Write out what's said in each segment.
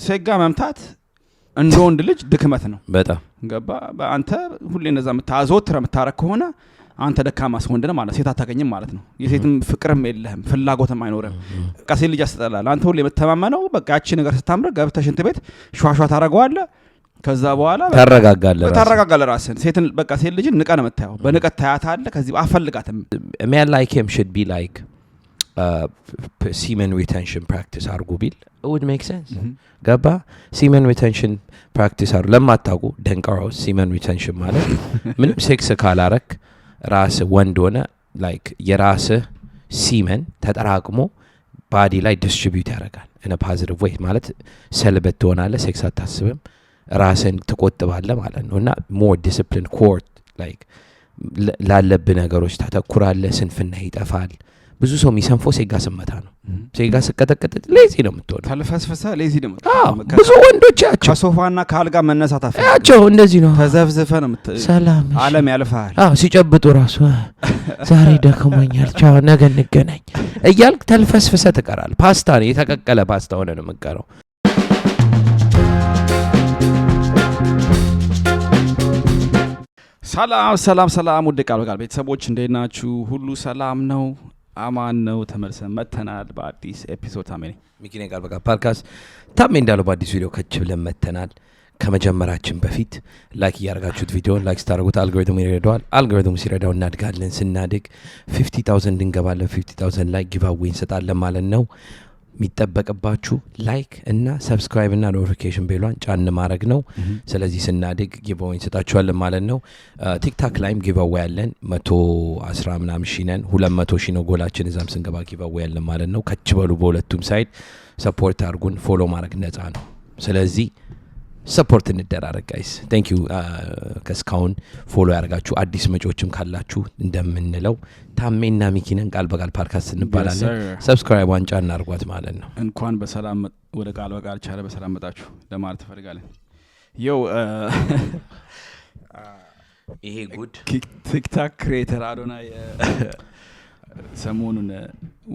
ሴጋ መምታት እንደ ወንድ ልጅ ድክመት ነው በጣም ገባ አንተ ሁሌ እንደዛ መታዘውትረ መታረክ ከሆነ አንተ ደካማ ሰው እንደነ ማለት ሴት አታገኝም ማለት ነው የሴትም ፍቅርም የለህም ፍላጎትም አይኖርም ቀሴ ልጅ ያስተላል አንተ ሁሌ መተማመነው በቃ ያቺ ነገር ስታምር ገብተሽ እንት ቤት ሸዋሸዋ ታረጋዋለህ ከዛ በኋላ ታረጋጋለህ ራስን ሴትን በቃ ሴት ልጅን ንቀ ነው መታየው በንቀት ታያታለህ ከዚህ አፈልጋትም man like him should be like semen retention practice አርጉ ቢል it would make sense ገባ semen retention practice አርጉ ለማታውቁ ደንቀራው semen retention ማለት ምንም ሴክስ ካላረክ ራስ ወንድ ሆነ ላይክ የራስ semen ተጠራቅሞ ባዲ ላይ ዲስትሪቢዩት ያደርጋል in a positive way ማለት ሰልበት ትሆናለህ ሴክስ አታስብም ራስን ተቆጥባለህ ማለት ነውና more disciplined court like ላለብ ነገሮች ታተኩራለህ ስንፍና ይጠፋል ብዙ ሰው የሚሰንፈው ሴጋ ስመታ ነው ሴጋ ስቀጠቀጥ ሌዚ ነው የምትሆነው ተልፈስፈሳ ሌዚ ነው ብዙ ወንዶች ያቸው ከሶፋና ካልጋ መነሳት አፈ ያቸው እንደዚህ ነው ተዘፍዘፈ ነው ሰላም ዓለም ያልፋል ሲጨብጡ ራሱ ዛሬ ደክሞኛል ቻው ነገ እንገናኝ እያልክ ተልፈስፈሰ ተቀራል ፓስታ ነው የተቀቀለ ፓስታ ሆነ ነው የምትቀረው ሰላም ውድ ቃል በቃል ቤተሰቦች እንዴት ናችሁ ሁሉ ሰላም ነው አማን ነው ተመልሰን መተናል በአዲስ ኤፒሶድ ታሜኒ ሚኪኔ ቃል በቃል ፖድካስት ታሜ እንዳለው በአዲስ ቪዲዮ ከች ብለን መተናል ከመጀመራችን በፊት ላይክ ያርጋችሁት ቪዲዮን ላይክ ስታደርጉት አልጎሪትሙ ሲረዳው እናድጋለን ስናድግ 50000 እንገባለን 50000 ላይክ ጊቭ አዌይ እንሰጣለን ማለት ነው የሚጠበቅባችሁ ላይክ እና ሰብስክራይብ እና ኖቲፊኬሽን ቤሏን ጫን ማድረግ ነው ስለዚህ ስናድግ ጊቭ አዌይ እንሰጣችኋለን ማለት ነው ቲክታክ ላይም ጊቭ አዌይ አለን 110 ምናምን ሺህ ነን 200 ሺህ ነው ጎላችን እዛም ስንገባ ጊቭ አዌይ አለን ማለት ነው ከች በሉ በሁለቱም ሳይድ ሰፖርት አድርጉን ፎሎ ማድረግ ነፃ ነው ስለዚህ ሰፖርት እንደራረግ ጋይስ ቴንክ ዩ ከስካውን ፎሎ ያርጋችሁ አዲስ መጪዎችም ካላችሁ እንደምንለው ታሜና ሚኪነን ቃል በቃል ፖድካስት እንባላለን ሰብስክራይብ ዋንጫ እናርጓት ማለት ነው እንኳን በሰላም ወደ ቃል በቃል ቻለ በሰላም መጣችሁ ለማለት ፈልጋለን ዮ ይሄ ጉድ ቲክታክ ክሬተር አዶናይ ሰሞኑን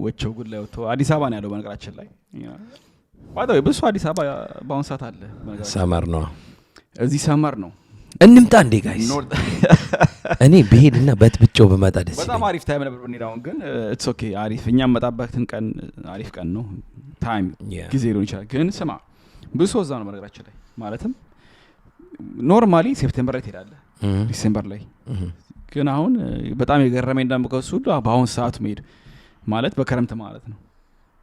ወቸው ጉድ ላይ ወጥቶ አዲስ አበባ ነው ያለው በነገራችን ላይ ባይዘው ብዙ አዲስ አበባ ባውን ሰዓት አለ ሰመር ነው እዚህ ሰመር ነው እንምጣ እንዴ ጋይስ እኔ በሄድና በትብጨው በመጣ ደስ በጣም አሪፍ ታይም ነበር ብንሄዳው ግን ኢትስ ኦኬ አሪፍ እኛም መጣበትን ቀን አሪፍ ቀን ነው ታይም ጊዜ ሊሆን ይችላል ግን ስማ ብዙ ሰው እዛ ነው በነገራችን ላይ ማለትም ኖርማሊ ሴፕቴምበር ላይ ትሄዳለህ ዲሴምበር ላይ ግን አሁን በጣም የገረመኝ እንደምከሱ በአሁን ሰዓቱ መሄድ ማለት በከረምት ማለት ነው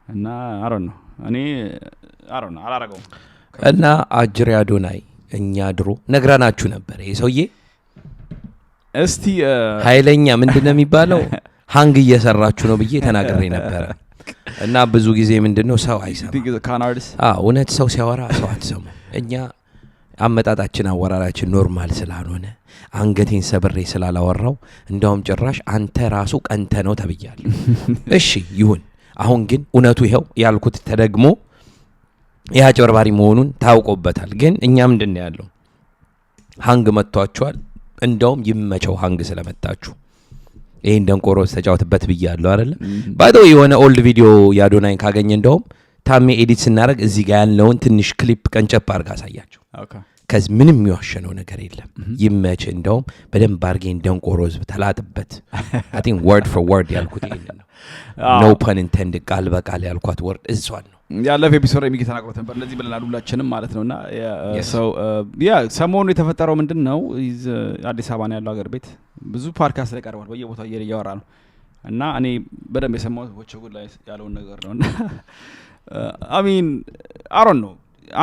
እና አሮን ነው እኔ አሮን አላረጋው እና አጅሪ አዶናይ እኛ ድሮ ነግራናችሁ ነበር ይሄ ሰውዬ እስቲ ኃይለኛ ምንድነው የሚባለው ሃንግ እየሰራችሁ ነው ብዬ ተናግሬ ነበር እና ብዙ ጊዜ ምንድነው ሰው አይሰማ እውነት ሰው ሲያወራ ሰው አትሰሙ እኛ አመጣጣችን አወራራችን ኖርማል ስላልሆነ አንገቴን ሰብሬ ስላላወራው እንደውም ጭራሽ አንተ ራሱ ቀንተ ነው ተብያለሁ እሺ ይሁን አሁን ግን እውነቱ ይሄው ያልኩት ተደግሞ ያጨበርባሪ መሆኑን ታውቆበታል ግን እኛ ምንድነው ያለው ሃንግ መጥቷቸዋል እንደውም ይመቸው ሃንግ ስለመጣችሁ ይሄን ደንቆሮ ተጫውትበት ብያለሁ አይደል ባይዶ የሆነ ኦልድ ቪዲዮ ያዶናይን ካገኘ እንደውም ታሜ ኤዲት ስናደርግ እዚህ ጋር ያለውን ትንሽ ክሊፕ ቀንጨፕ አድርጋ አሳያቸው ከዚ ምንም የሚዋሸነው ነገር የለም ይመች እንደውም በደንብ አርጌን ደንቆሮ ህዝብ ተላጥበት I think word for word ያልኩት ይሄን ነው no pun intended ቃል በቃል ያልኳት ወርድ እሷን ነው ያለፈ ኤፒሶድ ላይ ተናግሮት ነበር ለዚህ ብለናል ሁላችንም ማለት ነውና ሰው ያ ሰሞኑ የተፈጠረው ምንድነው አዲስ አበባ ነው ያለው ሀገር ቤት ብዙ ፖድካስት ላይ ቀርቧል በየቦታው እያወራ ነው እና እኔ በደንብ የሰማሁት ወቸው ላይ ያለውን ነገር ነውና I mean I don't know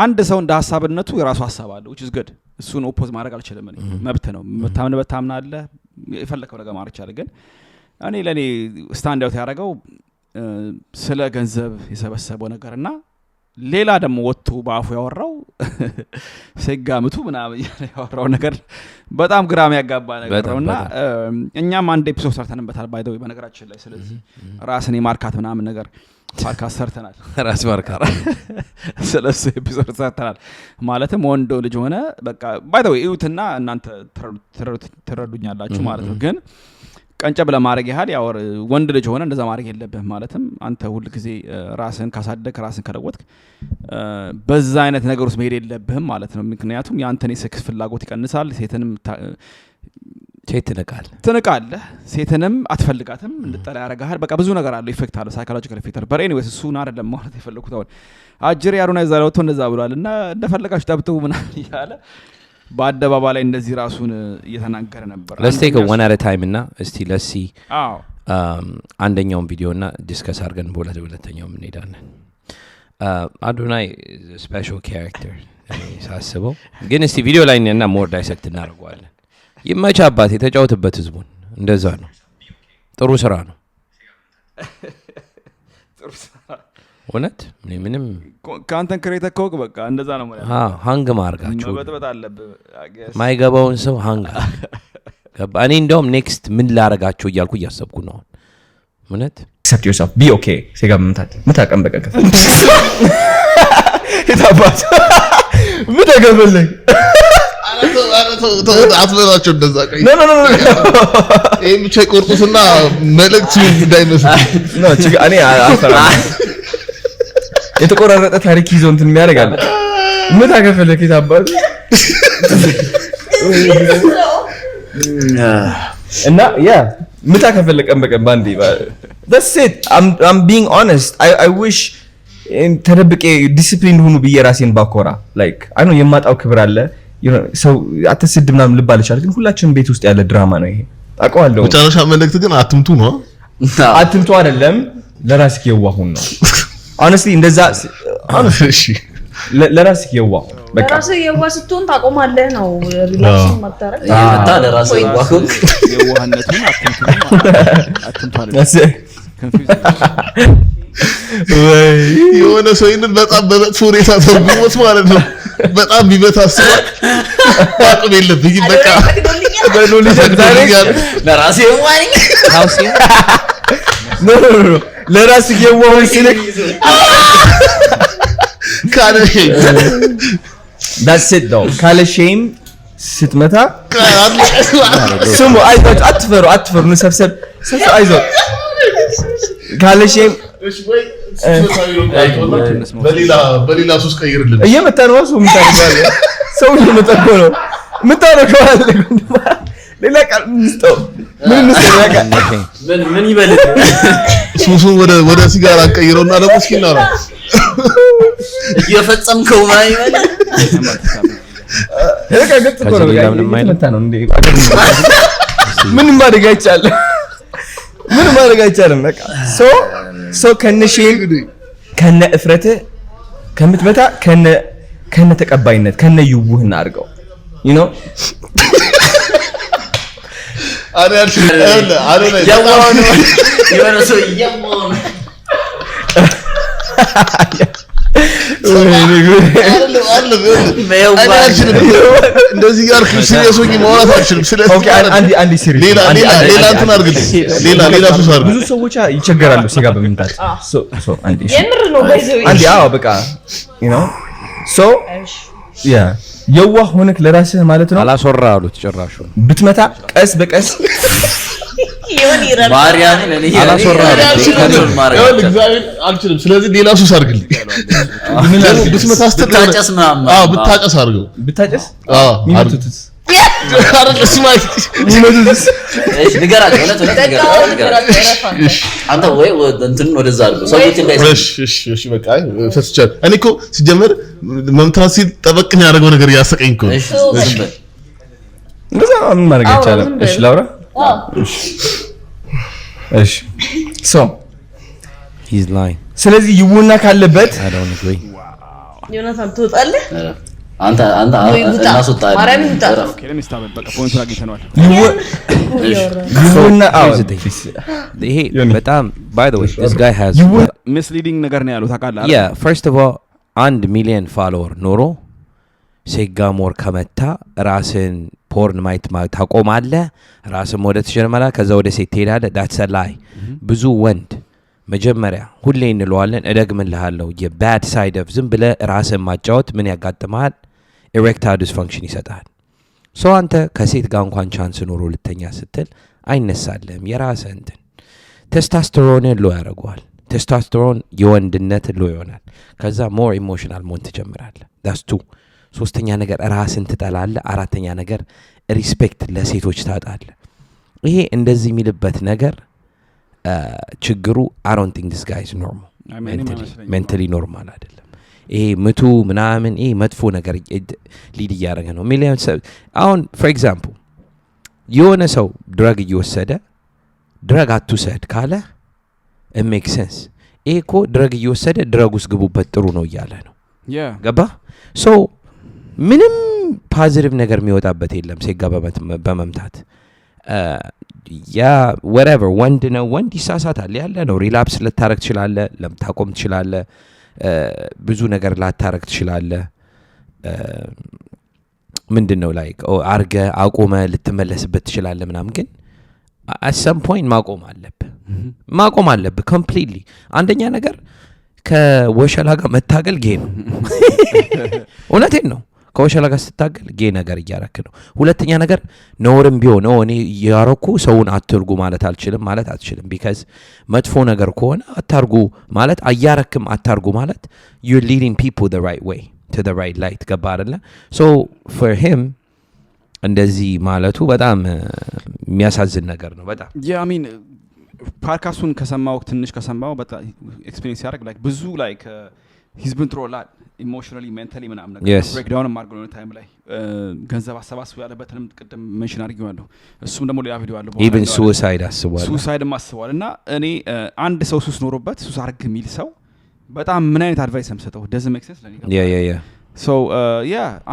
አንድ ሰው እንደ ሐሳብነቱ የራሱ ሐሳብ አለው which is good እሱን ኦፖዝ ማድረግ አልችልም እኔ መብት ነው መታመን በታምናለ የፈለከው ነገር ማድረግ ይችላል ግን እኔ ለኔ ስታንድ አውት ያደረገው ስለ ገንዘብ የሰበሰበው ነገርና ሌላ ደግሞ ወጥቶ ባፉ ያወራው ሰጋምቱ ምናምን ያወራው ነገር በጣም ግራም ያጋባ ነገር ነውና እኛም አንድ ኤፒሶድ ሰርተንበታል ባይደው በነገራችን ላይ ስለዚህ ራስን የማርካት ምናምን ነገር ፖድካስት ሰርተናል ራስ ማርካት ስለዚህ ኤፒሶድ ሰርተናል ማለትም ወንዶ ልጅ ሆነ በቃ ባይደው እዩትና እናንተ ተረዱኛላችሁ ማለት ነው ግን ቀንጨብ ለማድረግ ያህል ያው ወንድ ልጅ ሆነ እንደዛ ማድረግ የለብህም ማለትም አንተ ሁሉ ጊዜ ራስን ካሳደግ ራስን ከለወጥክ በዛ አይነት ነገር ውስጥ መሄድ የለብህም ማለት ነው ምክንያቱም ያንተን የሴክስ ፍላጎት ይቀንሳል ሴትንም ሴት ትንቃለህ ሴትንም አትፈልጋትም እንድጠላ ያረጋሃል በቃ ብዙ ነገር አለው ኢፌክት አለው ሳይኮሎጂካል ኢፌክት አለው ኤኒዌይስ እሱን አይደለም ማለት የፈለኩት አሁን አጅር ያሩና ይዛለው እንደዛ ብሏልና እንደፈለጋችሁ ጠብጡ ምናምን ይያለ በአደባባይ ላይ እንደዚህ ራሱን እየተናገረ ነበር let's take a one at a time እና እስቲ let's see አንደኛውን ቪዲዮና ዲስከስ አድርገን በሁለተኛው እንሄዳለን አዶናይ ስፔሻል ካራክተር ሳስበው ግን እስቲ ቪዲዮ ላይ እና ሞር ዳይሰክት እናደርገዋለን ይመቻ አባት የተጫወተበት ህዝቡን እንደዛ ነው ጥሩ ስራ ነው ጥሩ ስራ ወነት ምንም ካንተን ክሬተር ኮክ በቃ እንደዛ ነው ማለት ሃንግ ማርጋችሁ በጥበጥ አለበት ማይገባውን ሰው ሃንግ እኔ እንደውም ኔክስት ምን ላረጋቸው እያልኩ እያሰብኩ ነው ወነት accept yourself be okay ሲጋ ምታቀም በቃ ከፈል ይታባስ ምታገበለኝ አትበላቸው እንደዛ ቀይ no ይሄ ብቻ ይቆርጡስና መልእክቱ እንዳይመስል ነው እኔ አፈራ የተቆራረጠ ታሪክ ይዞ እንትን የሚያደርጋል ምታገፈለክ ይታባስ እና ያ ምታከፈለቀም በቀን ባንዲ that's it I'm being honest I wish ተደብቄ ዲሲፕሊን ሆኑ በየራሴን ባኮራ like I know የማጣው ክብር አለ ሰው አትስድ ምናምን ልባል ይችላል ግን ሁላችንም ቤት ውስጥ ያለ ድራማ ነው ይሄ አውቀዋለሁ መጨረሻ መልእክት ግን አትምቱ ነው አትምቱ አይደለም ለራስህ የዋሁን ነው honestly እንደዛ እሺ ለራስህ የዋህ በቃ ለራስህ የዋህ ስትሆን ታቆማለህ ነው ሪላክስ ማታረግ ያታ ለራስህ የዋህ የዋህነቱን አትምቱ አይደለም የሆነ ሰው ይሄንን በጣም በመጥፎ ሁኔታ ተርጉሞት ማለት ነው በጣም ቢበታስብ አቅም የለብኝም በቃ በሎሊስ ዳይሬክት ለራስህ የዋህ no ለራስህ የዋህ ሲልክ ካለ that's it though ካለ ሼም ስትመታ ስሙ አይታችሁ አትፈሩ ሰብሰብ አይዞህ ካለ ሼም በሌላ ሱስ ቀይርልን እየመታ ነው ሰው እየመታ ነው ምታረከዋል ሌላ ቃል ምስተው ምን ይበል ሱሱን ወደ ሲጋራ ቀይረውና ደግሞ እስኪ እናውራ እየፈጸምከው ማይበል እካ ገጥ ነው እየመታ ነው እንዴ ምንም ማድረግ አይቻልም በቃ ሶ ከነሼም ከነ እፍረተ ከምትመታ ከነ ተቀባይነት ከነ ይውህና አድርገው you know ያዋኑ የወረሰው ያዋኑ እንደዚህ ጋር ሲሪየስ ሆኜ ማውራት አልችልም ስለዚህ ኦኬ አንዲ ሲሪየስ ሌላ እንትን አድርግልኝ ሌላ ሱስ አድርግ ብዙ ሰዎች ይቸገራሉ ሲጋ በመምታት ሶ አንዲ የምር ነው ባይዘው አንዲ በቃ you know so yeah የዋህ ሆነክ ለራስህ ማለት ነው አላስወራ አሉት ጭራሹ ብትመታ ቀስ በቀስ ይሁን ይራል ማርያም እኔ አላስወራ እግዚአብሔር አልችልም ስለዚህ ሌላ ሱስ አድርግልኝ ብትመታ ብታጨስ ምናምን ብታጨስ አድርገው ብታጨስ ሚመቱትስ አረለስ ማይ ሚመቱትስ እሺ ንገራቸው አንተ ወይ እንትን ወደዛ አድርገው ሰዎች እንዳይሰሽ እሺ በቃ ፈስቻል እኔ እኮ ሲጀመር መምታት ሲል ጠበቅኝ ያደረገው ነገር ያሰቀኝ እኮ እሺ እንደዛ ምን ማድረግ ይቻላል እሺ ላውራ እሺ ሶ he's lying ስለዚህ ይውና ካለበት I don't agree ዮናታን ትወጣለህ አንተ እናስወጣለን ማርያም ይወጣል ኦኬ ለሚስታበል በቃ ፖይንቱን አግኝተናል ይውና ይሄ በጣም by the way this guy has misleading ነገር ነው ያሉት ታውቃለህ yeah first of all 1 ሚሊዮን ፎሎወር ኖሮ ሴጋሞር ከመታ ራስን ፖርን ማይት ታቆማለህ ራስን ወደ ተጀመራ ከዛ ወደ ሴት ትሄዳለህ that's a lie ብዙ ወንድ መጀመሪያ ሁሌ እንለዋለን እደግምልሃለሁ የባድ ሳይድ ኦፍ ዝም ብለህ ራስን ማጫወት ምን ያጋጥማል erectile dysfunction ይሰጣል ሶ አንተ ከሴት ጋር እንኳን ቻንስ ኖሮ ልተኛ ስትል አይነሳልም የራስህ እንትን ቴስቶስተሮን ሎ ያደርገዋል ቴስቶስተሮን የወንድነት ሎ ይሆናል ከዛ ሞር ኢሞሽናል መሆን ትጀምራለህ that's two ሶስተኛ ነገር ራስን ትጠላለህ አራተኛ ነገር ሪስፔክት ለሴቶች ታጣለህ ይሄ እንደዚህ የሚልበት ነገር ችግሩ I don't think this guy is normal mentally normal አይደለም ይሄ ምቱ ምናምን ይሄ መጥፎ ነገር ሊድ ያደረገ ነው ሚሊዮን አሁን for example የሆነ ሰው ድረግ እየወሰደ ድረግ አትውሰድ ካለ it makes sense ይሄ እኮ ድረግ እየወሰደ ድረግ ውስጥ ግቡበት ጥሩ ነው እያለ ነው ገባ so ምንም ፖዚቲቭ ነገር የሚወጣበት የለም ሴጋ በመምታት ያ whatever ወንድ ነው ወንድ ይሳሳታል ያለ ነው ሪላፕስ ልታረግ ትችላለህ ለምታቆም ትችላለህ ብዙ ነገር ላታረግ ትችላለህ ምንድነው ላይክ አርገ አቆመ ልትመለስበት ትችላለህ ምናምን ግን at some point ማቆም አለብህ completely አንደኛ ነገር ከወሸላ ጋር መታገል ጌ ነው እውነቴን ነው ከወሸላ ጋር ስታገል ጌ ነገር እያረክ ነው ሁለተኛ ነገር ነውርም ቢሆን ነው እኔ ያረኩ ሰውን አትርጉ ማለት አትችልም because መጥፎ ነገር ከሆነ አታርጉ ማለት አያረክም አታርጉ ማለት you're leading people the right way to the right light ገባ አይደለ so for him እንደዚህ ማለቱ በጣም የሚያሳዝን ነገር ነው በጣም I mean ፓድካስቱን ትንሽ ከሰማው በጣም ኤክስፒሪየንስ ያደርግ like ብዙ like he's been through a lot emotionally mentally ምናምን ነገር ብሬክ ዳውን ማድረግ ነው ታይም ላይ ገንዘብ አሰባስቦ ያለበትንም ቅድም ሜንሽን አድርጌዋለሁ እሱም ደግሞ ሌላ ቪዲዮ አለው even suicide አስቧል እና እኔ አንድ ሰው ሱስ ኖሮበት ሱስ አርግ የሚል ሰው በጣም ምን አይነት አድቫይስ ሰምሰጠው doesn't make sense ለኔ so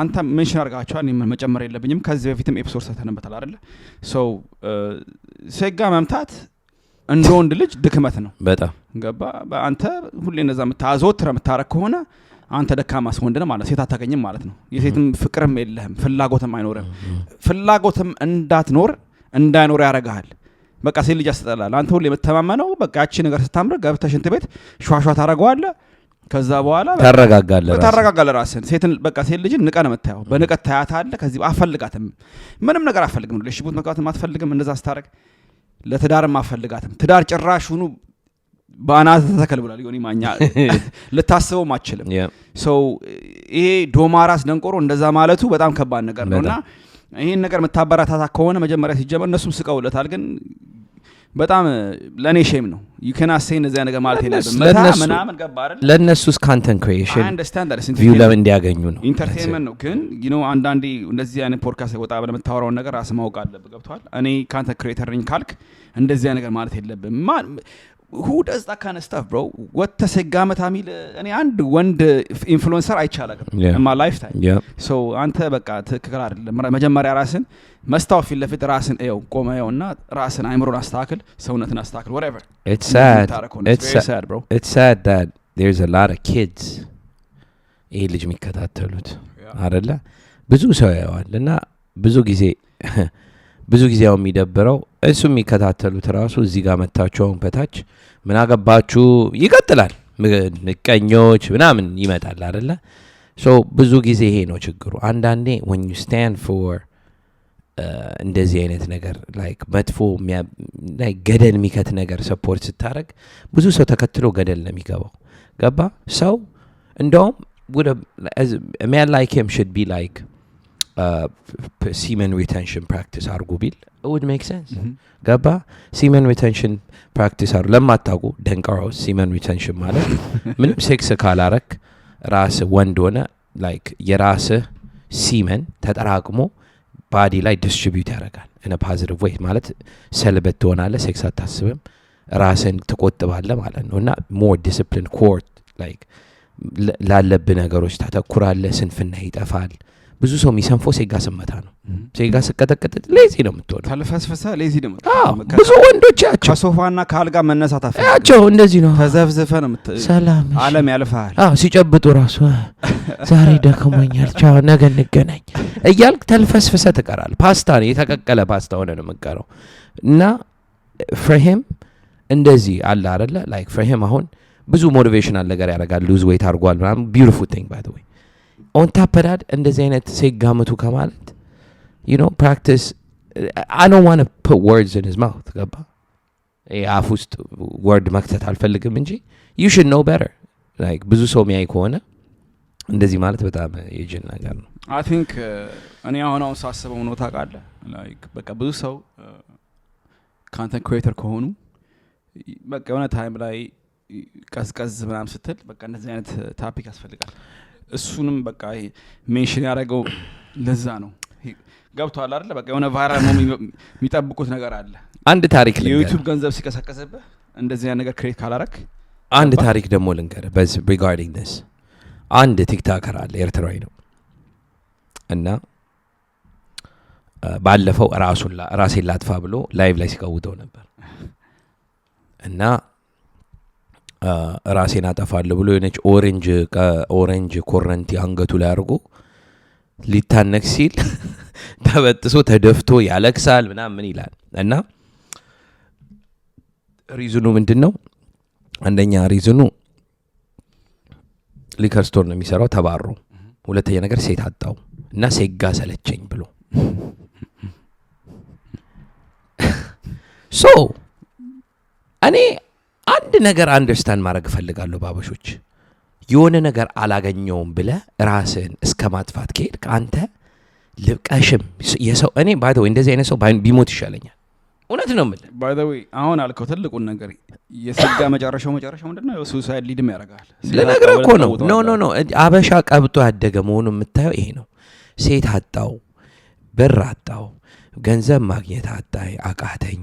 አንተ ሜንሽን አድርጋቸዋል እኔ መጨመር የለብኝም ከዚህ በፊትም ኤፒሶድ ሰተነበታል አይደለ so ሴጋ መምታት እንደ ወንድ ልጅ ድክመት ነው በጣም ገባ አንተ ሁሌ እንደዛ የምታዘወትር የምታረክ ከሆነ አንተ ደካማ ወንድ ነህ ማለት ሴት አታገኝም ማለት ነው የሴትም ፍቅርም የለህም ፍላጎትም አይኖርም ፍላጎትም እንዳይኖር ያረጋል በቃ ሴት ልጅ አስተላል አንተ ሁሌ የምትተማመነው በቃ ያቺ ነገር ስታምር ገብተህ ሽንት ቤት ሿሿ ታረጋዋለህ ከዛ በኋላ ታረጋጋለህ ራስን ሴትን በቃ ሴት ልጅን ንቀህ ነው የምታየው በንቀት ታያታለህ ከዚህ አፈልጋትም ምንም ነገር አፈልግም ለሽቡት መቃወትም አትፈልግም እንደዛ ስታረግ ለትዳርም አፈልጋትም ትዳር ጭራሽ ሁኑ ባናት ተተከል ብሏል ዮኒ ማኛ ልታስበው ማችልም so ይሄ ዶማራስ ደንቆሮ እንደዛ ማለቱ በጣም ከባድ ነገር ነውና ይሄን ነገር መታበራታታ ከሆነ መጀመሪያ ሲጀመር እነሱም ስቀውለታል ግን በጣም ለኔ ሼም ነው you cannot say እንደዛ ነገር ማለት የለብም ምናምን ገባ አይደል ለነሱስ content creation I understand that view ለምን እንዲያገኙ ነው ኢንተርቴይንመንት ነው ግን you know አንዳንዴ እንደዚህ አይነት ፖድካስት ወጣ ብለህ የምታወራው ነገር ራስ ማውቅ አለብህ ገብቷል እኔ content creator ነኝ ካልክ እንደዚህ ነገር ማለት የለብም who does that kind of stuff bro what ተሰጋመታ ሚል እኔ አንድ ወንድ ኢንፍሉዌንሰር አይቻላም in my lifetime so አንተ በቃ ትክክል አይደለም መጀመሪያ ራስን መስታወት ፊት ለፊት ራስን ቆመውና ራስን አይምሮን አስተካክል ሰውነትን አስተካክል whatever it's sad bro it's sad that there's a lot of kids ይሄ ልጅ የሚከታተሉት አይደለ ብዙ ሰው ያዋልና ብዙ ጊዜው የሚደብረው እሱ የሚከታተሉት ራሱ እዚህ ጋር መታቸው በታች ምን አገባችሁ ይቀጥላል ምቀኞች ምናምን ይመጣል አይደለ so ብዙ ጊዜ ይሄ ነው ችግሩ አንዳንዴ when you stand for እንደዚህ አይነት ነገር like መጥፎ like ገደል የሚከት ነገር ሰፖርት ስታረግ ብዙ ሰው ተከትሎ ገደል ነው የሚገባው ገባ ሰው እንደውም would a man like him should be like semen retention practice አርጉ ቢል it would make sense ገባ semen retention practice አርጉ ለማታውቁ ደንቀራው semen retention ማለት ምንም ሴክስ ካላረክ ራስ ወንድ ሆነ like የራስ semen ተጠራቅሞ ባዲ ላይ ዲስትሪቢዩት ያደርጋል in a positive way ማለት ሰልበት ትሆናለህ ሴክስ አታስብም ራስን ትቆጥባለህ ማለት ነውና more disciplined court like ላለብህ ነገሮች ታተኩራለህ ስንፍና ይጠፋል ብዙ ሰው የሚሰንፎ ሴጋ ስመታ ነው ሴጋ ስቀጠቅጥ ሌዚ ነው የምትሆነው ታለፈስፈሳ ሌዚ ነው ብዙ ወንዶች ያቸው ከሶፋና ካልጋ መነሳት አፈ ያቸው እንደዚህ ነው ተዘፍዘፈ ነው ሰላም ዓለም ያልፋል ሲጨብጡ ራሱ ዛሬ ደክሞኛል ቻው ነገ እንገናኝ እያልክ ተልፈስፈሰ ተቀራል ፓስታ ነው የተቀቀለ ፓስታ ሆነ ነው የምትቀረው እና for him እንደዚህ አለ አይደለ like for him አሁን ብዙ ሞቲቬሽናል ነገር ያደርጋል lose weight አድርጓል ምናምን beautiful thing by the way on top of that እንደዚህ አይነት ሴጋመቱ ከማለት you know practice I don't want to put words in his mouth ገባ አፍ ውስጥ ወርድ መክተት አልፈልግም እንጂ you should know better like ብዙ ሰው የሚያይ ከሆነ እንደዚህ ማለት በጣም የጅል ነገር ነው I think እኔ አሁን ሳስበው ነው ታውቃለህ like በቃ ብዙ ሰው content creator ከሆኑ በቃ የሆነ ታይም ላይ ቀዝቀዝ ምናምን ስትል በቃ እንደዚህ አይነት ታፒክ ያስፈልጋል እሱንም በቃ ሜንሽን ያደረገው ለዛ ነው ገብቷል አይደል በቃ የሆነ ቫይራል ነው የሚጠብቁት ነገር አለ አንድ ታሪክ ልንገር የዩቲዩብ ገንዘብ ሲከሰከስብህ እንደዚህ አይነት ነገር ክሬት ካላረክ አንድ ታሪክ ደግሞ ልንገር በዚህ regarding this አንድ ቲክቶከር አለ ኤርትራዊ ነው እና ባለፈው ራሴን ላጥፋ ብሎ ላይቭ ላይ ሲቀውጠው ነበር እና ራሴን አጠፋለሁ ብሎ የነጭ ኦሬንጅ ኮረንቲ አንገቱ ላይ አድርጎ ሊታነክ ሲል ተበጥሶ ተደፍቶ ያለቅሳል ምናምን ይላል እና ሪዝኑ ምንድነው አንደኛ ሪዝኑ ሊከር ስቶር ነው የሚሰራው ተባሮ ሁለተኛ ነገር ሴት አጣው እና ሴጋ ሰለቸኝ ብሎ ሶ እኔ አንድ ነገር አንደርስታንድ ማድረግ ፈልጋለሁ ባበሾች የሆነ ነገር አላገኘውም ብለ ራስን እስከማጥፋት ከሄድክ አንተ ልብቀሽም የሰው እኔ ባይ ዘ ወይ እንደዚህ አይነት ሰው ቢሞት ይሻለኛል እውነት ነው ማለት ባይ ዘ ወይ አሁን አልከው ትልቁን ነገር የስጋ መጨረሻው ምንድነው ሱሳይድ ሊድም ያደርጋል ለነገር እኮ ነው ኖ አበሻ ቀብጦ ያደገ መሆኑ የምታየው ይሄ ነው ሴት አጣው ብር አጣው ገንዘብ ማግኘት አቃተኝ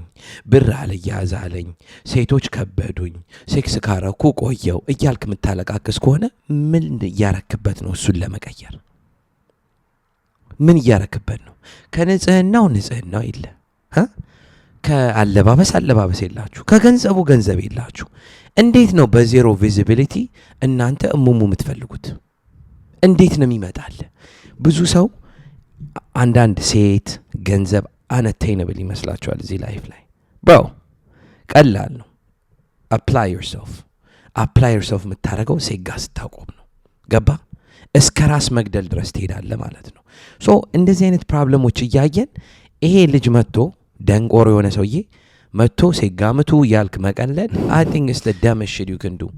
ብር አልያዛለኝ ሴቶች ከበዱኝ ሴክስ ካረኩ ቆየው እያልክ የምታለቃቅስ ከሆነ ምን ያረክበት ነው እሱን ለመቀየር ምን ያረክበት ነው ከንጽህናው የለ ከአለባበስ የላችሁ ከገንዘቡ ገንዘብ የላችሁ እንዴት ነው በዜሮ ቪዚቢሊቲ እናንተ እሙሙ የምትፈልጉት እንዴት ነው የሚመጣል ብዙ ሰው አንዳንድ ሴት ገንዘብ unattainable ይመስላችኋል እዚህ ላይፍ ላይ bro ቀላል ነው apply yourself የምታረገው ሴጋ ስታቆም ነው ገባ እስከ ራስ መግደል ድረስ ትሄዳለህ ማለት ነው ሶ እንደዚህ አይነት ፕሮብሌሞች እያየን ይሄ ልጅ መጥቶ ደንቆሮ የሆነ ሰውዬ መጥቶ ሴጋምቱ ያልክ መቀለድ I think it's the dumbest shit you can do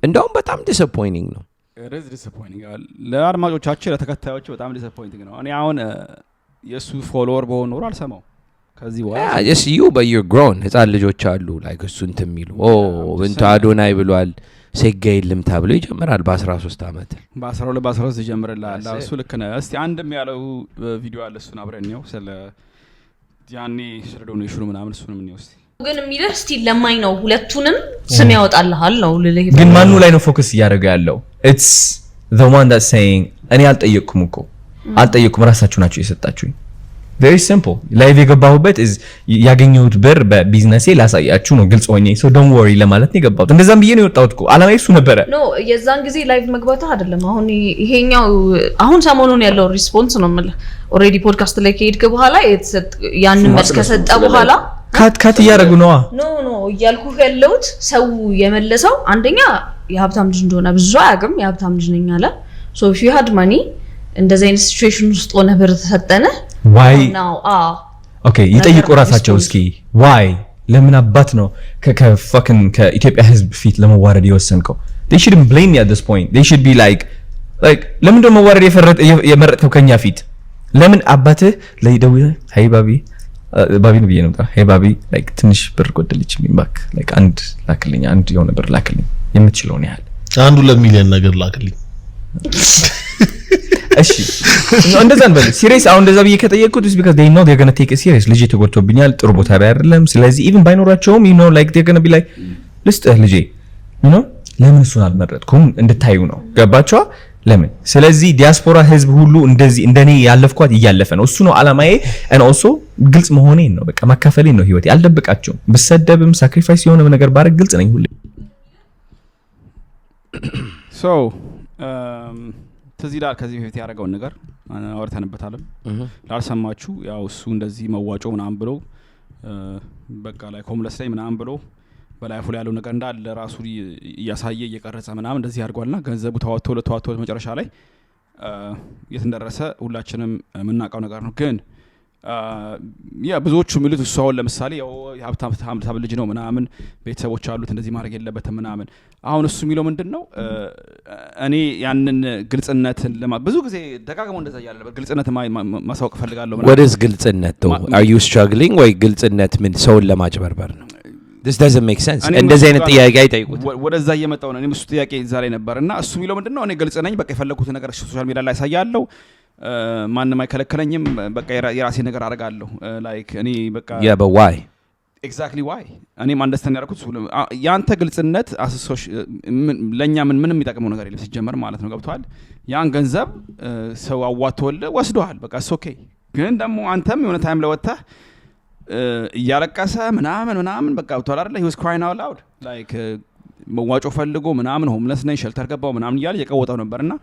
እንደውም በጣም disappointing ነው it is disappointing ለአድማጮቻችን ለተከታዮች በጣም disappointing ነው እኔ አሁን የሱ ፎሎወር በሆነ ኖር አልሰማው ከዚህ በኋላ yes you but you're grown ህፃን ልጆች አሉ like እሱ እንትን የሚሉ እንት አዶናይ ብሏል ሴጋ የለም ተብሎ ይጀምራል በ13 አመት በ12 ይጀምራል እሱ ልክ ነው እስቲ አንድም ያለው ቪዲዮ አለ እሱን አብረን ነው ስለ ያኔ ስለ ዶኔሽኑ ምናምን እሱንም ነው እስቲ ግን የሚለው እስቲ ለማኝ ነው ሁለቱንም ስም ያወጣልሃል ነው ልልህ ግን ማኑ ላይ ነው ፎከስ ያደረገ ያለው it's the one that's saying እኔ አልጠየቅኩም እኮ አልጠየቅኩም ራሳችሁ ናችሁ የሰጣችሁኝ very simple ላይቭ የገባሁበት is ያገኘሁት ብር በቢዝነሴ ላሳያችሁ ነው ግልጽ ሆኜ so don't worry ለማለት ነው የገባሁት እንደዛም ብዬ ነው የወጣሁት እኮ አላማዬ እሱ ነበረ ኖ የዛን ጊዜ ላይቭ መግባቱ አይደለም አሁን ይሄኛው አሁን ሰሞኑን ያለው ሪስፖንስ ነው ማለት ኦሬዲ ፖድካስት ላይ ከሄድክ በኋላ ያንን መልስ ከሰጠ በኋላ ካት እያደረጉ ነው ኖ እያልኩ ያለሁት ሰው የመለሰው አንደኛ የሀብታም ልጅ እንደሆነ ብዙ አያውቅም የሀብታም ልጅ ነኝ አለ so if you had money እንደዚህ አይነት ሲቹዌሽን ውስጥ ሆነ ብር ተሰጠነ why now okay ይጠይቁ ራሳቸው እስኪ why ለምን አባት ነው ከfucking ከኢትዮጵያ ህዝብ ፊት ለመዋረድ የወሰንከው they shouldn't blame me at this point they should be like ለምን ደሞ መዋረድ የመረጥከው ከኛ ፊት ለምን አባትህ ለይደው ሃይ ባቢ ነው ብዬ ነበር ሃይ ባቢ like ትንሽ ብር ጎደልች ሚባክ like አንድ ላክልኝ አንድ የሆነ ብር ላክልኝ የምትችለውን ያህል አንዱ ለሚሊዮን ነገር ላክልኝ እሺ እንደዛ እንበል ሲሪየስ አሁን እንደዛ ብዬ ከጠየቅኩት is because they know they're going to take it serious ልጅ ተጎድቶብኛል ጥሩ ቦታ ላይ አይደለም ስለዚህ even ባይኖራቸውም you know like they're going to be like ልስጥህ ልጄ you know ለምን እሱን አልመረጥኩም እንድታዩ ነው ገባችኋ ለምን ስለዚህ ዲያስፖራ ህዝብ ሁሉ እንደዚህ እንደኔ ያለፍኳት እያለፈ ነው እሱ ነው አላማዬ and also ግልጽ መሆኔን ነው በቃ ማካፈሌን ነው ህይወቴ አልደብቃቸውም ብሰደብም ሳክሪፋይስ የሆነ ነገር ባረግ ግልጽ ነኝ ሁሌ so ተዚላ ከዚህ በፊት ያደረገውን ነገር አወርተንበታለን ላልሰማችሁ ያው እሱ እንደዚህ መዋጮ ምናምን ብሎ በቃ ላይ ኮምለስ ላይ ምናምን ብሎ በላይፉ ላይ ያለው ነገር እንዳለ ራሱ እያሳየ እየቀረጸ ምናምን እንደዚህ አድርጓልና ገንዘቡ ተዋጥቶ መጨረሻ ላይ የት እንደደረሰ ሁላችንም የምናውቀው ነገር ነው ግን ያ ብዙዎቹ የሚሉት እሱ አሁን ለምሳሌ ሀብታም ልጅ ነው ምናምን ቤተሰቦች አሉት እንደዚህ ማድረግ የለበትም ምናምን አሁን እሱ የሚለው ምንድነው እኔ ያንን ግልጽነትን ብዙ ጊዜ ደጋግሞ እንደዛ ያለ ግልጽነት ማሳወቅ ፈልጋለሁ ምናምን what is ግልጽነት though are you struggling ወይ ግልጽነት ምን ሰውን ለማጭበርበር ነው this doesn't make sense እንደዚህ አይነት ጥያቄ አይጠይቁት ወደዛ እየመጣው ነው እኔም እሱ ጥያቄ ዛሬ ነበርና እሱ የሚለው ምንድነው እኔ ግልጽ ነኝ በቃ የፈለኩት ነገር ሶሻል ሚዲያ ላይ ሳያለው ማንንም አይከለከለኝም በቃ የራሴ ነገር አደርጋለሁ ላይክ እኔ በቃ yeah but why exactly why እኔም አንደርስታንድ ያደረኩት ያንተ ግልጽነት አሰሶሽ ለኛ ምንም የሚጠቅመው ነገር የለም ሲጀመር ማለት ነው ገብቷል ያን ገንዘብ ሰው አዋጥቶል ወስዷል በቃ ኦኬ ግን ደግሞ አንተም የሆነ ታይም ለወጣህ እያለቀሰ ምናምን በቃ ገብቷል አይደል he was crying out loud like መዋጮ ፈልጎ ምናምን ሆምለስ ነኝ ሸልተር ገባው ምናምን እያለ የቀወጠው ነበርና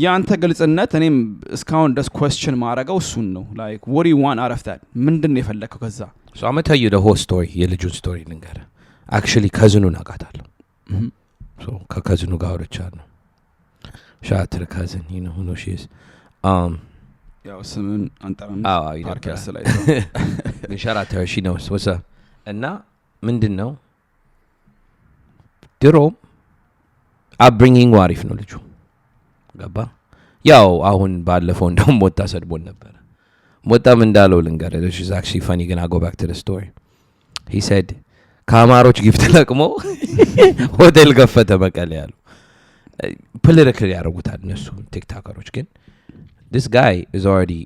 ያንተ ግልጽነት እኔም እስካሁን ደስ question ማረጋው እሱን ነው like what do you want out of that ምንድነው የፈለከው ከዛ so I'm going to tell you the whole story የልጁን ስቶሪ ልንገር actually ከዝኑን አውቃታለሁ so ከከዝኑ ጋር ወርቻለሁ ሻትር ከዝን you know who she is ያው ስምን አንጠራም ፖድካስት ላይ ግን ሻራተር she knows what's up እና ምንድነው ድሮ upbringing አሪፍ ነው ልጁ ገባ ያው አሁን ባለፈው እንደውም ሞታ ሰድቦን ነበር ሞታም እንዳለው ልንገርህ this is actually funny gonna go back to the story he said ካማሮች ጊፍት ለቅሞ ሆቴል ከፈተ መቀሌ ያሉ ፖለቲካሊ ያረጉታል እነሱ ቲክቶከሮች ግን this guy is already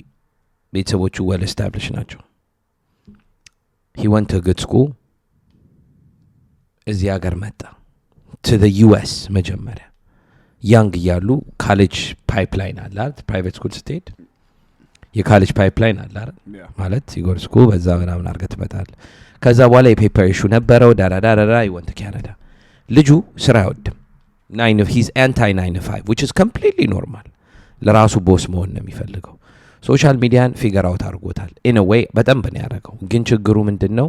ቤተሰቦቹ well established ናቸው he went to a good school እዚህ ሀገር መጣ to the US መጀመሪያ young ያሉ ካሌጅ ፓይፕላይን አለ ፕራይቬት ስኩል ስቴት የካሌጅ ፓይፕላይን አለ ማለት ይጎር ስኩል በዛ ምናምን አርገት መጣል ከዛ በኋላ የፔፐር ኢሹ ነበረው ዳዳዳዳ ይወንት ካናዳ ልጁ ስራ አይወድም he's anti 9 to 5 which is completely normal ለራሱ ቦስ መሆን ነው የሚፈልገው ሶሻል ሚዲያን ፊገር አውት አድርጎታል in a way በጣም በኔ ያረጋው ግን ችግሩ ምንድነው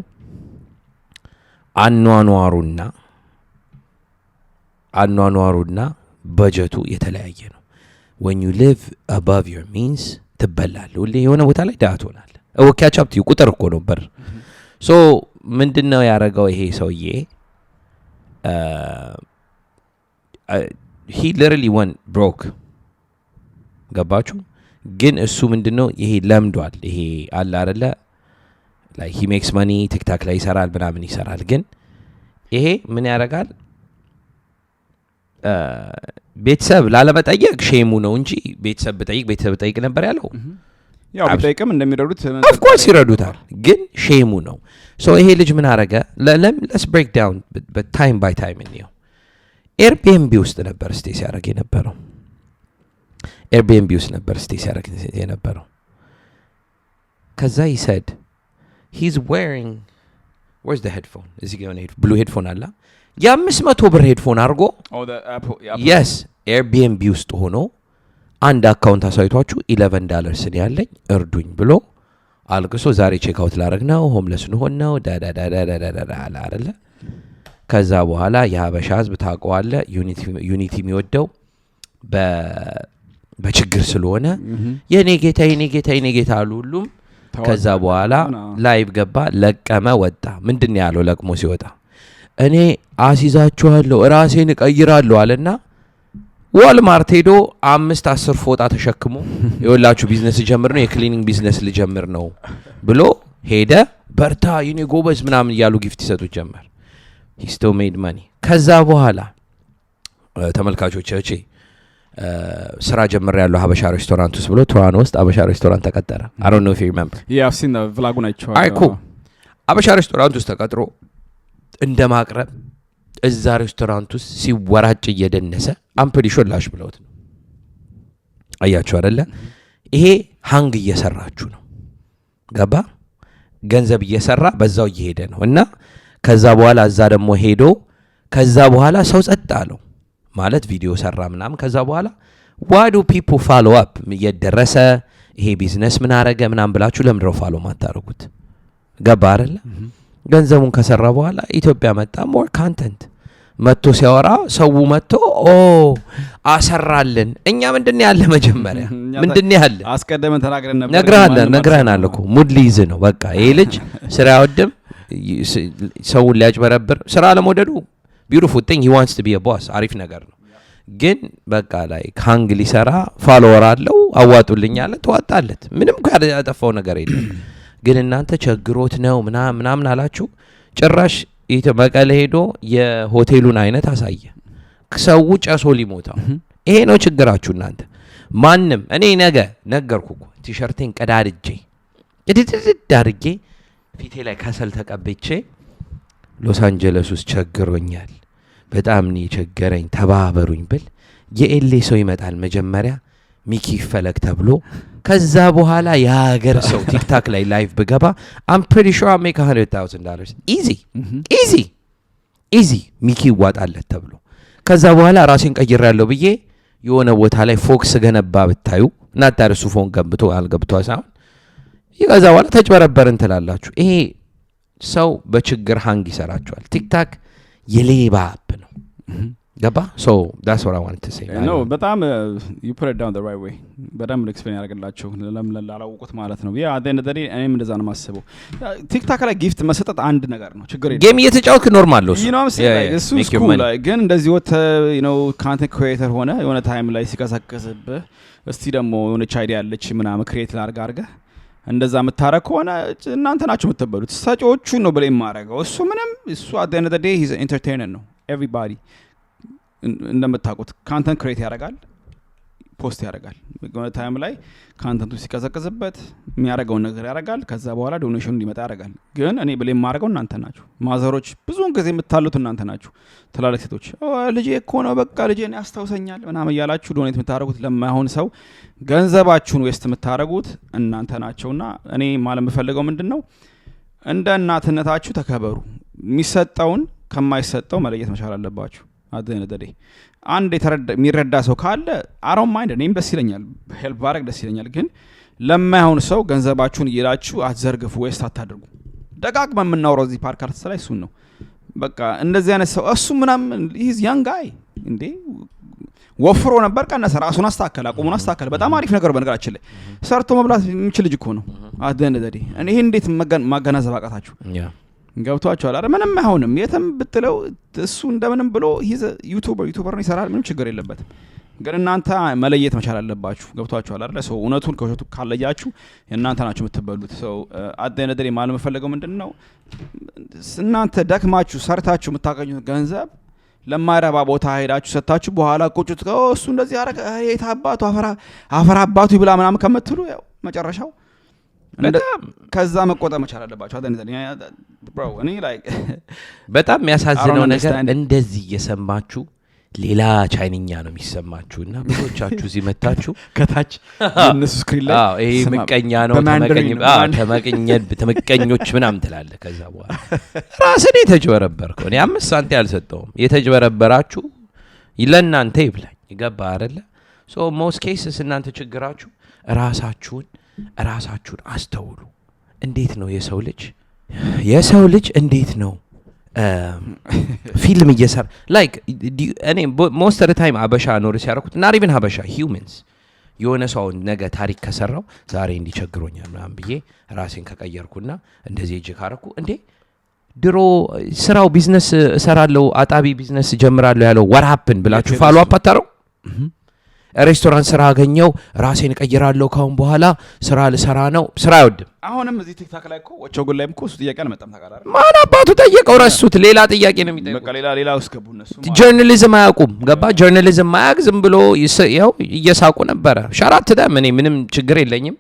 አኗኗሩና በጀቱ የተለያየ ነው when you live above your means ትበላለህ ሁሌ የሆነ ቦታ ላይ ዳት ሆናል ወካቻፕት ቁጥር እኮ ነበር so ምንድነው ያረጋው ይሄ ሰውዬ he literally went broke ገባችሁ ግን እሱ ምንድነው ይሄ ለምዷል ይሄ አለ አይደለ like he makes money TikTok ላይ ይሰራል ምናምን ይሰራል ግን ይሄ ምን ያረጋል ቤተሰብ ላለመጠየቅ ሼሙ ነው እንጂ ቤተሰብ በጠይቅ ነበር ያለው ያው በጠይቅም እንደሚረዱት of course ይረዱታል ግን ሼሙ ነው so ይሄ ልጅ ምን አረገ let's break down but time by time ነው ኤርቢኤንቢ ውስጥ ነበር ስቴይ ሲያደርግ የነበረው ኤርቢኤንቢ ውስጥ ነበር ስቴይ ሲያደርግ የነበረው ከዛ he said he's wearing where's the headphone is he going to blue headphone አላ የ500 ብር ሄድፎን አርጎ yes ኤርቢኤንቢ ውስጥ ሆኖ አንድ አካውንት አሳይቷችሁ $11 ነው ያለኝ እርዱኝ ብሎ አልቅሶ ዛሬ ቼክ አውት ላረግ ነው ሆምለስ ነው ዳዳዳዳዳዳ አይደለ ከዛ በኋላ የሀበሻ ህዝብ ታውቀዋለ ዩኒቲ የሚወደው በችግር ስለሆነ የኔ ጌታ አሉ ሁሉም ከዛ በኋላ ላይቭ ገባ ለቀመ ወጣ ምንድነው ያለው ለቅሞ ሲወጣ እኔ አሲዛችኋለሁ ራሴን እቀይራለሁ አለና ዋልማርት ሄዶ 5-10 ፎጣ ተሸክሞ ይወላችሁ ቢዝነስ ጀምር ነው የክሊኒንግ ቢዝነስ ልጀምር ነው ብሎ ሄደ በርታ የኔ ጎበዝ ምናምን ያሉ ጊፍት ይሰጡት ጀመር he still made money ከዛ በኋላ ተመልካቾች እቺ ስራ ጀምር ያለው ሀበሻ ሬስቶራንት ውስጥ ብሎ ቶራኖ ውስጥ ሀበሻ ሬስቶራንት ተቀጠረ I don't know if you remember yeah I've seen the vlog on it አይኮ ሀበሻ ሬስቶራንት ውስጥ ተቀጥሮ እንደማቅረብ እዛ ሬስቶራንት ውስጥ ሲወራጭ እየደነሰ አምፕሊ ሾላሽ ብለውት ነው አያችሁ አይደለ ይሄ ሃንግ እየሰራችሁ ነው ገባ ገንዘብ እየሰራ በዛው እየሄደ ነው እና ከዛ በኋላ እዛ ደግሞ ሄዶ ከዛ በኋላ ሰው ጸጥ አለው ማለት ቪዲዮ ሰራ ምናምን ከዛ በኋላ why do people follow up እየደረሰ ይሄ ቢዝነስ ምን አረገ ምናምን ብላችሁ ለምንድነው ፋሎ ማታረጉት ገባ አይደለ ገንዘቡን ከሰራ በኋላ ኢትዮጵያ መጣ more content መጥቶ ሲያወራ ሰው መጥቶ አሰራልን። እኛ ምንድነው ያለ መጀመሪያ ምንድነው ያለ አስቀደመን ተናግረን ነበር። ነግረናል እኮ ሙድ ሊይዝ ነው በቃ። ይሄ ልጅ ስራ አይወድም፣ ሰውን ሊያጭበረብር፣ ስራ ለመውደዱ beautiful thing, he wants to be a boss፣ አሪፍ ነገር ነው። ግን በቃ ላይ ሃንግ ሊሰራ ፎሎወር አለው፣ አዋጡልኝ አለ፣ ተዋጣለት። ምንም ያጠፋው ነገር የለም። ግን እናንተ ቸግሮት ነው ምናምን አላችሁ። ጭራሽ መቀሌ ሄዶ የሆቴሉን አይነት አሳየ። ሰው ጨሶ ሊሞታው። ይሄ ነው ችግራችሁ እናንተ። ማንም እኔ ነገ ነገርኩ እኮ ቲሸርቴን ቀዳድጄ አድርጌ ፊቴ ላይ ከሰል ተቀብቼ ሎስ አንጀለስ ውስጥ ቸግሮኛል በጣም ነው የቸገረኝ ተባበሩኝ ብል የኤሌ ሰው ይመጣል መጀመሪያ ሚኪ ፈለክ ተብሎ ከዛ በኋላ የሀገር ሰው ቲክታክ ላይ ላይቭ ብገባ I'm pretty sure I'll make $100,000 easy ሚኪ ይዋጣለት ተብሎ ከዛ በኋላ ራሴን ቀይሬያለሁ ብዬ የሆነ ቦታ ላይ ፎክስ ገነባ ብታዩ እና ታርሱ ፎን ገንብቶ አልገብቶ ሳይሆን ይገዛ በኋላ ተጭበረበርን ትላላችሁ። ይሄ ሰው በችግር ሃንግ ይሰራቸዋል። ቲክታክ የሌባ አፕ ነው። ገባ? So that's what I wanted to say. No, በጣም you put it down the right way. በደንብ ኤክስፕሌን ያደርግላችሁ ለምን ላላውቁት ማለት ነው። ያ አደነደሪ እኔም እንደዛ ነው ማስበው። ቲክታክ ላይ ጊፍት መሰጠት አንድ ነገር ነው፣ ችግር የለም። ጌም እየተጫወትክ ኖርማል ነው። you know እሱ ስኩል ግን እንደዚህ ወተ you know content creator ሆነ የሆነ ታይም ላይ ሲቀሰቅስብህ እስቲ ደግሞ የሆነ አይዲያ ያለች ምናምን ክሬት አድርገህ እንደዛ መታረክ ሆነ እናንተ ናችሁ የምትበሉት። ሰጪዎቹ ነው ብለ የማረጋው እሱ ምንም እሱ at the end of the day he's an entertainer ነው። everybody እንደምታውቁት ካንተንት ክሬት ያደርጋል፣ ፖስት ያደርጋል። በሆነ ታይም ላይ ካንተንቱ ሲቀዘቅዝበት የሚያደርገውን ነገር ያደርጋል። ከዛ በኋላ ዶኔሽኑ እንዲመጣ ያደርጋል። ግን እኔ ብለ የማረጋው እናንተ ናችሁ። ማዘሮች ብዙውን ጊዜ የምታሉት እናንተ ናችሁ። ትላልቅ ሴቶች ልጄ እኮ ነው በቃ ልጄን ያስታውሰኛል ምናምን እያላችሁ ዶኔት የምታደርጉት ለማይሆን ሰው ገንዘባችሁን ዌስት የምታደርጉት እናንተ ናቸውና እኔ ማለት የምፈልገው ምንድነው እንደ እናትነታችሁ ተከበሩ። የሚሰጠውን ከማይሰጠው መለየት መቻል አለባችሁ። አደነደዴ አንድ የሚረዳ ሰው ካለ አሮን ማይንድ እኔም ደስ ይለኛል፣ ሄልፕ ባረግ ደስ ይለኛል። ግን ለማይሆን ሰው ገንዘባችሁን እየላችሁ አትዘርግፉ፣ ዌስት አታድርጉ። ደጋግመን የምናወራው እዚህ ፓድካስት ላይ እሱን ነው። በቃ እንደዚህ አይነት ሰው እሱ ምናምን ሂዝ ያንግ ጋይ እንዴ ወፍሮ ነበር ቀነሰ፣ ራሱን አስተካከለ፣ አቁሙን አስተካከለ። በጣም አሪፍ ነገር በነገራችን ላይ ሰርቶ መብላት የሚችል ልጅ እኮ ነው። አደነደዴ እኔ ይሄን እንዴት ማገናዘብ አቃታችሁ? ገብቷችኋል አይደል? ምንም አይሆንም የትም ብትለው እሱ እንደምንም ብሎ ሂዝ ዩቲዩበር ነው ይሰራል፣ ምንም ችግር የለበትም። ግን እናንተ መለየት መቻል አለባችሁ። ገብቷችኋል አይደል? ሰው እውነቱን ከውሸቱ ካለያችሁ እናንተ ናችሁ የምትበሉት። ሰው አደነደዴ ማለት የምፈልገው ምንድነው እናንተ ደክማችሁ ሰርታችሁ የምታገኙት ገንዘብ ለማይረባ ቦታ ሄዳችሁ ሰጣችሁ በኋላ ቁጭት እሱ እንደዚህ ያረጋ የት አባቱ አፈራ አባቱ ይብላ ምናምን ከመትሉ ያው መጨረሻው ከዛ መቆጠብ መቻል አለባችሁ። ብሮ እኔ ላይክ በጣም የሚያሳዝነው ነገር እንደዚህ እየሰማችሁ ሌላ ቻይንኛ ነው የሚሰማችሁና ብዙዎቻችሁ እዚህ መታችሁ ከታች እነሱ ስክሪን ላይ ይሄ ምቀኛ ነው ተመቀኞች ምናምን ትላለህ። ከዛ በኋላ ራስን የተጅበረበርከው እኔ 5 ሳንቲም አልሰጠውም። የተጅበረበራችሁ ለእናንተ ይብላኝ። ይገባ አይደለ? ሶ ሞስት ኬስስ እናንተ ችግራችሁ ራሳችሁን አስተውሉ። እንዴት ነው የሰው ልጅ እንዴት ነው ፊልም እየሰራ ላይክ እኔ ሞስት ኦፍ ዘ ታይም አበሻ ኖርስ ያደረኩት ናት ኢቭን ሀበሻ ሂውመንስ የሆነ ሰው ነገ ታሪክ ከሰራው ዛሬ እንዲቸግሮኛል ምናምን ብዬ ራሴን ከቀየርኩና እንደዚህ እጅ ካረኩ እንዴ ድሮ ስራው ቢዝነስ እሰራለሁ አጣቢ ቢዝነስ ጀምራለሁ ያለው what happened ብላችሁ ፋሎ አፕ አታረው። ሬስቶራንት ስራ አገኘው ራሴን ቀይራለሁ ካሁን በኋላ ስራ ልሰራ ነው። ስራ አይወድም። አሁንም እዚህ ቲክታክ ላይ እኮ ወቸው ጉል ላይም እኮ እሱ ጥያቄ አልመጣም። ታውቃለህ ማን አባቱ ጠየቀው? ረሱት። ሌላ ጥያቄ ነው የሚጠይቁት። በቃ ሌላ ውስጥ ገቡ እነሱ። ጆርናሊዝም አያውቁም። ገባ? ጆርናሊዝም ማያውቅ ዝም ብሎ ይኸው እየሳቁ ነበረ። ሻራት ደም እኔ ምንም ችግር የለኝም።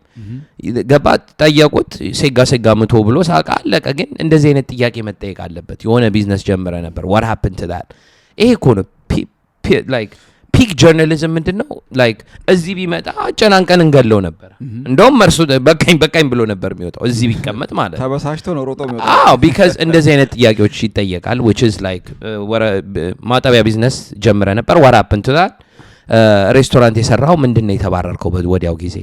ገባ? ጠየቁት። ሴጋ ምቶ ብሎ ሳቃ አለቀ። ግን እንደዚህ አይነት ጥያቄ መጠየቅ አለበት። የሆነ ቢዝነስ ጀምረ ነበር what happened to that? ይሄ እኮ ነው like ፒክ ጆርናሊዝም ምንድነው? ላይክ እዚህ ቢመጣ አጨናንቀን እንገለው ነበር። እንደውም መርሱ በቃኝ ብሎ ነበር የሚወጣው እዚህ ቢቀመጥ ማለት ተበሳሽቶ ነው ሮጦ የሚወጣው። because እንደዚህ አይነት ጥያቄዎች ይጠየቃል which is like ማጠቢያ ቢዝነስ ጀምረ ነበር what happened to that? ሬስቶራንት የሰራው ምንድነው የተባረርከው ወዲያው ጊዜ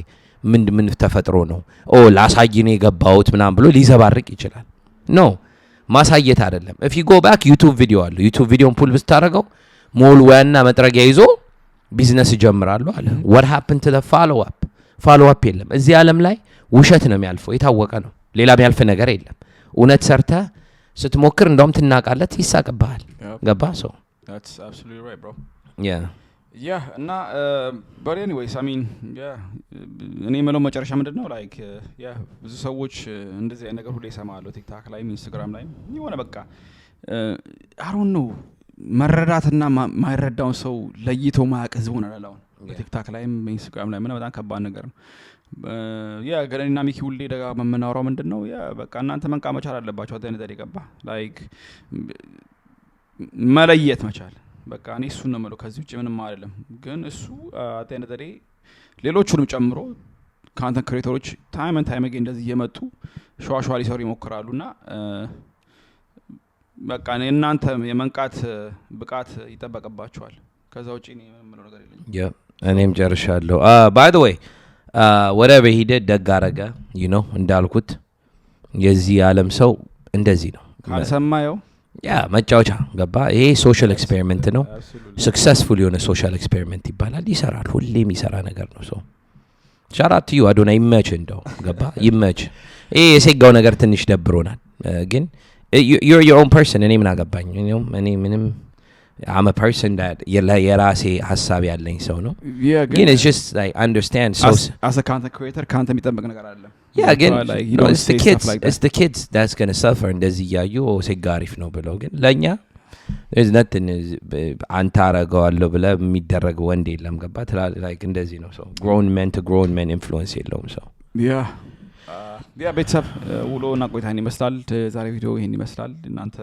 ምን ተፈጥሮ ነው ላሳይ ነው የገባሁት ምናምን ብሎ ሊዘባርቅ ይችላል። ኖ ማሳየት አይደለም if you go back YouTube ቪዲዮ አለ YouTube ቪዲዮን ፑል ብታረጋው ሞልዋና መጥረጊያ ይዞ ቢዝነስ ይጀምራሉ አለ what happened to the follow up የለም እዚህ ዓለም ላይ ውሸት ነው የሚያልፈው የታወቀ ነው ሌላ የሚያልፍ ነገር የለም እውነት ሰርተ ስትሞክር እንደውም ትናቃለት ይሳቀባል ገባ so that's absolutely right bro yeah እና but anyways I mean እኔ የምለው መጨረሻ ምንድነው like ብዙ ሰዎች እንደዚህ አይነት ነገር ሁሌ ይሰማሉ ቲክታክ ላይ ኢንስታግራም ላይ የሆነ በቃ I don't know መረዳትና ማይረዳውን ሰው ለይቶ ማያቅ ህዝብ ሆነናል አሁን በቲክታክ ላይም በኢንስታግራም ላይ በጣም ከባድ ነገር ነው ገለኒና ሚኪ ሁሌ ደጋግመን የምናወራው ምንድነው በቃ እናንተ መንቃት መቻል አለባችሁ አደነ ደገባ like መለየት መቻል በቃ እኔ እሱ ነው ማለት ከዚህ ውጪ ምንም አይደለም ግን እሱ አደነ ደሬ ሌሎቹንም ጨምሮ ካንተንት ክሬተሮች ታይም ኤንድ ታይም አገን እንደዚህ እየመጡ ሸዋሸዋ ሊሰሩ ይሞክራሉና በቃ እናንተ የመንቃት ብቃት ይጠበቅባችኋል ከዛ ውጪ እኔ ምንም ምለው ነገር የለኝም እኔም ጨርሻለሁ by the way whatever he did ደግ አረገ you know እንዳልኩት የዚህ ዓለም ሰው እንደዚህ ነው ካልሰማየው መጫወቻ ገባ ይሄ ሶሻል ኤክስፔሪመንት ነው ሰክሰስፉል የሆነ ሶሻል ኤክስፔሪመንት ይባላል ይሰራል ሁሌም ይሰራ ነገር ነው ሰው ሻራት ዩ አዶና ይመች እንደው ገባ ይመች ይሄ የሰጋው ነገር ትንሽ ደብሮናል ግን you're your own person እኔ ምን አገባኝ እኔ ምንም I'm a person that የራሴ ሐሳብ ያለኝ ሰው ነው ግን it's just like understand so as a content creator ካንተ የሚጠበቅ ነገር አለ ግን it's the kids that's going to suffer እንደዚህ ያዩ ሲጋሪፍ ነው ብለው ግን ለኛ there's nothing አንተ አረጋዋለሁ ብለ የሚደረግ ወንድ የለም ገባ like እንደዚህ ነው so grown men influence የለውም so ቤተሰብ ውሎና ቆይታን ይመስላል ዛሬ ቪዲዮ ይሄን ይመስላል እናንተ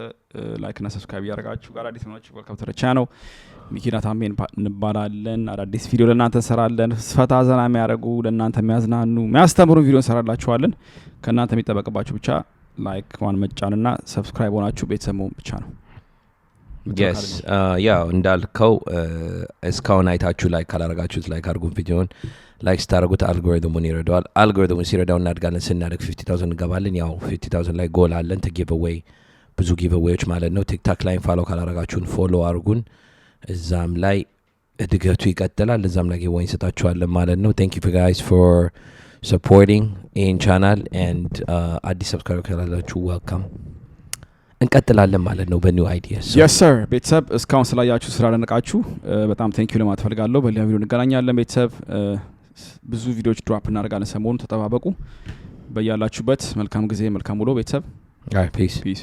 ላይክ እና ሰብስክራይብ ያደርጋችሁ ጋር አዲስ ሆናችሁ welcome to the channel ሚኪና ታሜን እንባላለን አዳዲስ ቪዲዮ ለእናንተ እንሰራለን ፈታ ዘና የሚያደርጉ ለእናንተ የሚያዝናኑ የሚያስተምሩ ቪዲዮ እንሰራላችኋለን ከእናንተ የሚጠበቅባችሁ ብቻ ላይክ ዋን መጫንና ሰብስክራይብ ሆናችሁ ቤተሰብ መሆን ብቻ ነው yes እንዳልከው እስካሁን አይታችሁ ላይክ ካላረጋችሁት ላይክ አድርጉ ቪዲዮን ላይክ ስታረጉት አልጎሪትሙን ይረዳዋል አልጎሪትሙን ሲረዳው እናድጋለን ስናደግ 50000 እንገባለን ያው 50000 ላይ ጎል አለን to give away ብዙ ጊቭአዌዎች ማለት ነው ቲክታክ ላይ ፎሎ ካላረጋችሁን ፎሎ አድርጉን እዛም ላይ እድገቱ ይቀጥላል እዛም ላይ ጊቭአዌ እንሰጣችኋለን ማለት ነው thank you guys for supporting in channel and አዲስ ሰብስክራይብ ካላላችሁ welcome እንቀጥላለን ማለት ነው በኒው አይዲያስ yes sir ቤተሰብ እስካሁን ስላያችሁ ስላደነቃችሁ በጣም thank you ለማለት ፈልጋለሁ በሌላ ቪዲዮ እንገናኛለን ቤተሰብ ብዙ ቪዲዮዎች ድሮፕ እናደርጋለን ሰሞኑን ተጠባበቁ በያላችሁበት መልካም ጊዜ መልካም ውሎ ቤተሰብ peace